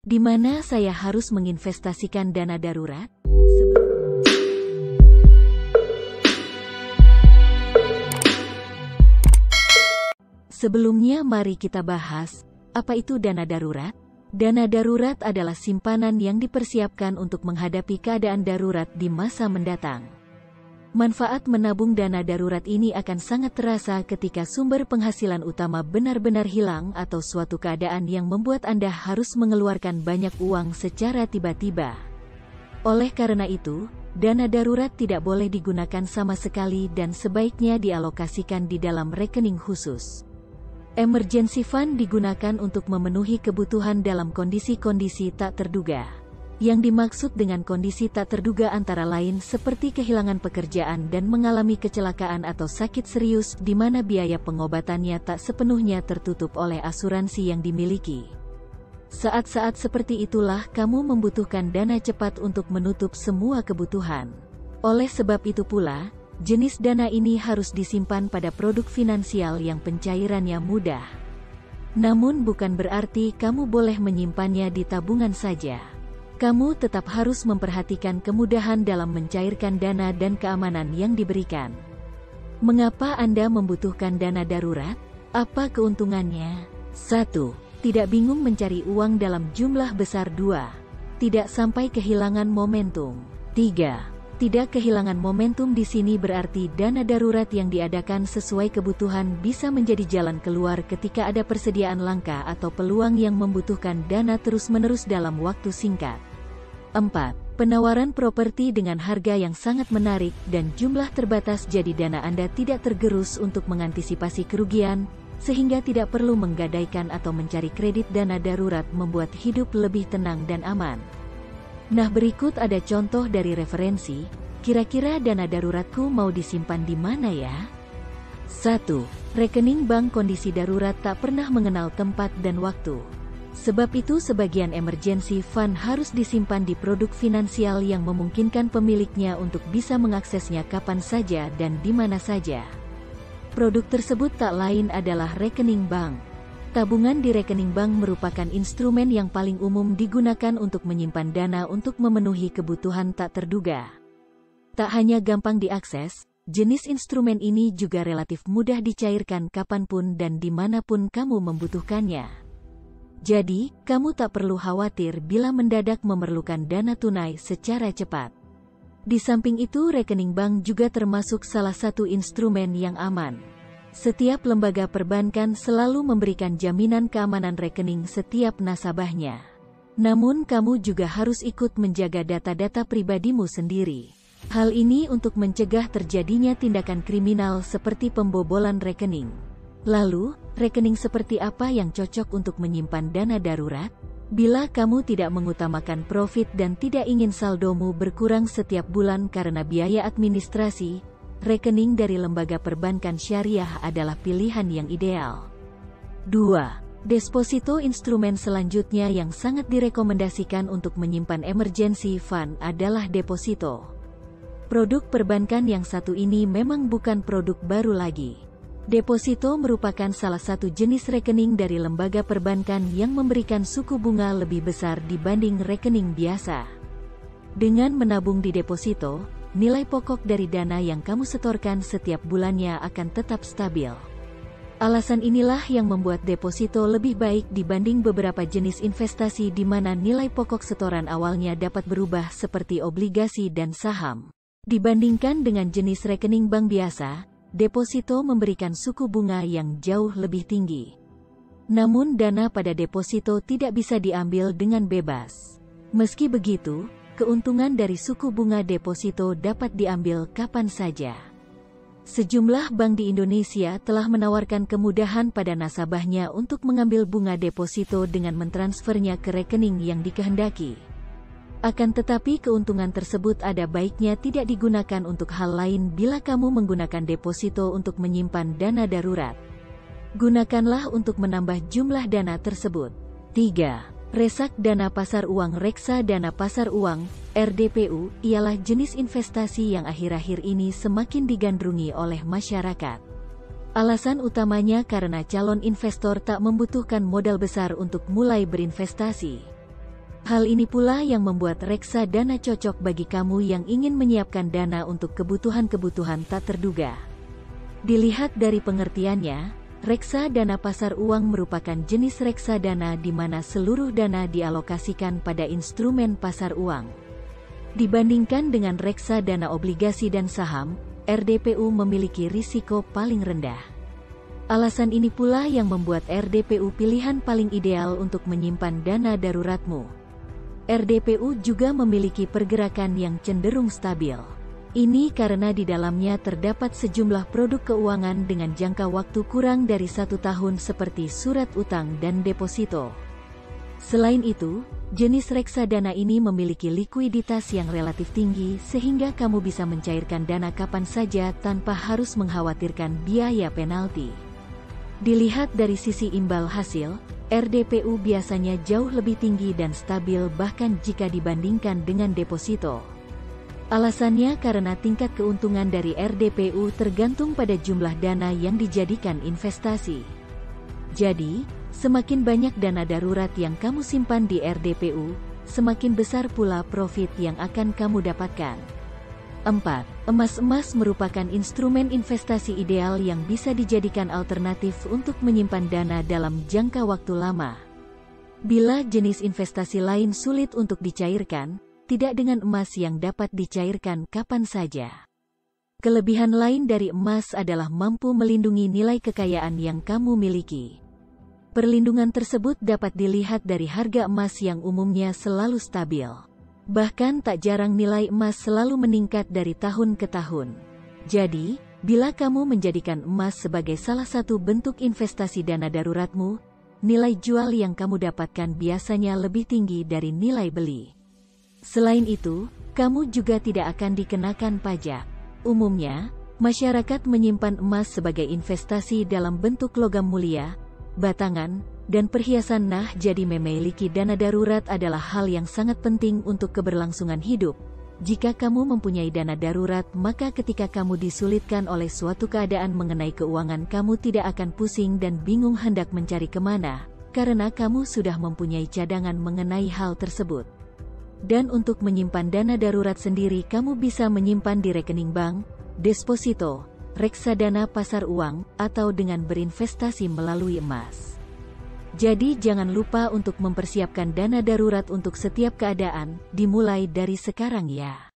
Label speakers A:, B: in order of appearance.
A: Di mana saya harus menginvestasikan dana darurat? Sebelumnya mari kita bahas, apa itu dana darurat? Dana darurat adalah simpanan yang dipersiapkan untuk menghadapi keadaan darurat di masa mendatang. Manfaat menabung dana darurat ini akan sangat terasa ketika sumber penghasilan utama benar-benar hilang atau suatu keadaan yang membuat Anda harus mengeluarkan banyak uang secara tiba-tiba. Oleh karena itu, dana darurat tidak boleh digunakan sama sekali dan sebaiknya dialokasikan di dalam rekening khusus. Emergency fund digunakan untuk memenuhi kebutuhan dalam kondisi-kondisi tak terduga. Yang dimaksud dengan kondisi tak terduga antara lain seperti kehilangan pekerjaan dan mengalami kecelakaan atau sakit serius di mana biaya pengobatannya tak sepenuhnya tertutup oleh asuransi yang dimiliki. Saat-saat seperti itulah kamu membutuhkan dana cepat untuk menutup semua kebutuhan. Oleh sebab itu pula, jenis dana ini harus disimpan pada produk finansial yang pencairannya mudah. Namun bukan berarti kamu boleh menyimpannya di tabungan saja. Kamu tetap harus memperhatikan kemudahan dalam mencairkan dana dan keamanan yang diberikan. Mengapa Anda membutuhkan dana darurat? Apa keuntungannya? 1. Tidak bingung mencari uang dalam jumlah besar. 2. Tidak sampai kehilangan momentum. 3. Tidak kehilangan momentum di sini berarti dana darurat yang diadakan sesuai kebutuhan bisa menjadi jalan keluar ketika ada persediaan langka atau peluang yang membutuhkan dana terus-menerus dalam waktu singkat. 4. Penawaran properti dengan harga yang sangat menarik dan jumlah terbatas jadi dana Anda tidak tergerus untuk mengantisipasi kerugian, sehingga tidak perlu menggadaikan atau mencari kredit. Dana darurat membuat hidup lebih tenang dan aman. Nah, berikut ada contoh dari referensi, kira-kira dana daruratku mau disimpan di mana ya? 1. Rekening bank. Kondisi darurat tak pernah mengenal tempat dan waktu. Sebab itu sebagian emergency fund harus disimpan di produk finansial yang memungkinkan pemiliknya untuk bisa mengaksesnya kapan saja dan di mana saja. Produk tersebut tak lain adalah rekening bank. Tabungan di rekening bank merupakan instrumen yang paling umum digunakan untuk menyimpan dana untuk memenuhi kebutuhan tak terduga. Tak hanya gampang diakses, jenis instrumen ini juga relatif mudah dicairkan kapanpun dan dimanapun kamu membutuhkannya. Jadi, kamu tak perlu khawatir bila mendadak memerlukan dana tunai secara cepat. Di samping itu, rekening bank juga termasuk salah satu instrumen yang aman. Setiap lembaga perbankan selalu memberikan jaminan keamanan rekening setiap nasabahnya. Namun, kamu juga harus ikut menjaga data-data pribadimu sendiri. Hal ini untuk mencegah terjadinya tindakan kriminal seperti pembobolan rekening. Lalu, rekening seperti apa yang cocok untuk menyimpan dana darurat? Bila kamu tidak mengutamakan profit dan tidak ingin saldomu berkurang setiap bulan karena biaya administrasi, rekening dari lembaga perbankan syariah adalah pilihan yang ideal. 2. Deposito. Instrumen selanjutnya yang sangat direkomendasikan untuk menyimpan emergency fund adalah deposito. Produk perbankan yang satu ini memang bukan produk baru lagi. Deposito merupakan salah satu jenis rekening dari lembaga perbankan yang memberikan suku bunga lebih besar dibanding rekening biasa. Dengan menabung di deposito, nilai pokok dari dana yang kamu setorkan setiap bulannya akan tetap stabil. Alasan inilah yang membuat deposito lebih baik dibanding beberapa jenis investasi di mana nilai pokok setoran awalnya dapat berubah seperti obligasi dan saham. Dibandingkan dengan jenis rekening bank biasa, deposito memberikan suku bunga yang jauh lebih tinggi. Namun dana pada deposito tidak bisa diambil dengan bebas. Meski begitu, keuntungan dari suku bunga deposito dapat diambil kapan saja. Sejumlah bank di Indonesia telah menawarkan kemudahan pada nasabahnya untuk mengambil bunga deposito dengan mentransfernya ke rekening yang dikehendaki. Akan tetapi keuntungan tersebut ada baiknya tidak digunakan untuk hal lain bila kamu menggunakan deposito untuk menyimpan dana darurat. Gunakanlah untuk menambah jumlah dana tersebut. 3. Resak dana pasar uang. Reksadana pasar uang, RDPU, ialah jenis investasi yang akhir-akhir ini semakin digandrungi oleh masyarakat. Alasan utamanya karena calon investor tak membutuhkan modal besar untuk mulai berinvestasi. Hal ini pula yang membuat reksadana cocok bagi kamu yang ingin menyiapkan dana untuk kebutuhan-kebutuhan tak terduga. Dilihat dari pengertiannya, reksadana pasar uang merupakan jenis reksadana di mana seluruh dana dialokasikan pada instrumen pasar uang. Dibandingkan dengan reksadana obligasi dan saham, RDPU memiliki risiko paling rendah. Alasan ini pula yang membuat RDPU pilihan paling ideal untuk menyimpan dana daruratmu. RDPU juga memiliki pergerakan yang cenderung stabil. Ini karena di dalamnya terdapat sejumlah produk keuangan dengan jangka waktu kurang dari 1 tahun seperti surat utang dan deposito. Selain itu, jenis reksadana ini memiliki likuiditas yang relatif tinggi sehingga kamu bisa mencairkan dana kapan saja tanpa harus mengkhawatirkan biaya penalti. Dilihat dari sisi imbal hasil, RDPU biasanya jauh lebih tinggi dan stabil bahkan jika dibandingkan dengan deposito. Alasannya karena tingkat keuntungan dari RDPU tergantung pada jumlah dana yang dijadikan investasi. Jadi, semakin banyak dana darurat yang kamu simpan di RDPU, semakin besar pula profit yang akan kamu dapatkan. 4. Emas merupakan instrumen investasi ideal yang bisa dijadikan alternatif untuk menyimpan dana dalam jangka waktu lama. Bila jenis investasi lain sulit untuk dicairkan, tidak dengan emas yang dapat dicairkan kapan saja. Kelebihan lain dari emas adalah mampu melindungi nilai kekayaan yang kamu miliki. Perlindungan tersebut dapat dilihat dari harga emas yang umumnya selalu stabil. Bahkan tak jarang nilai emas selalu meningkat dari tahun ke tahun. Jadi, bila kamu menjadikan emas sebagai salah satu bentuk investasi dana daruratmu, nilai jual yang kamu dapatkan biasanya lebih tinggi dari nilai beli. Selain itu, kamu juga tidak akan dikenakan pajak. Umumnya, masyarakat menyimpan emas sebagai investasi dalam bentuk logam mulia, batangan, dan perhiasan. Jadi memiliki dana darurat adalah hal yang sangat penting untuk keberlangsungan hidup. Jika kamu mempunyai dana darurat, maka ketika kamu disulitkan oleh suatu keadaan mengenai keuangan, kamu tidak akan pusing dan bingung hendak mencari kemana, karena kamu sudah mempunyai cadangan mengenai hal tersebut. Dan untuk menyimpan dana darurat sendiri, kamu bisa menyimpan di rekening bank, deposito, reksadana pasar uang, atau dengan berinvestasi melalui emas. Jadi jangan lupa untuk mempersiapkan dana darurat untuk setiap keadaan, dimulai dari sekarang ya.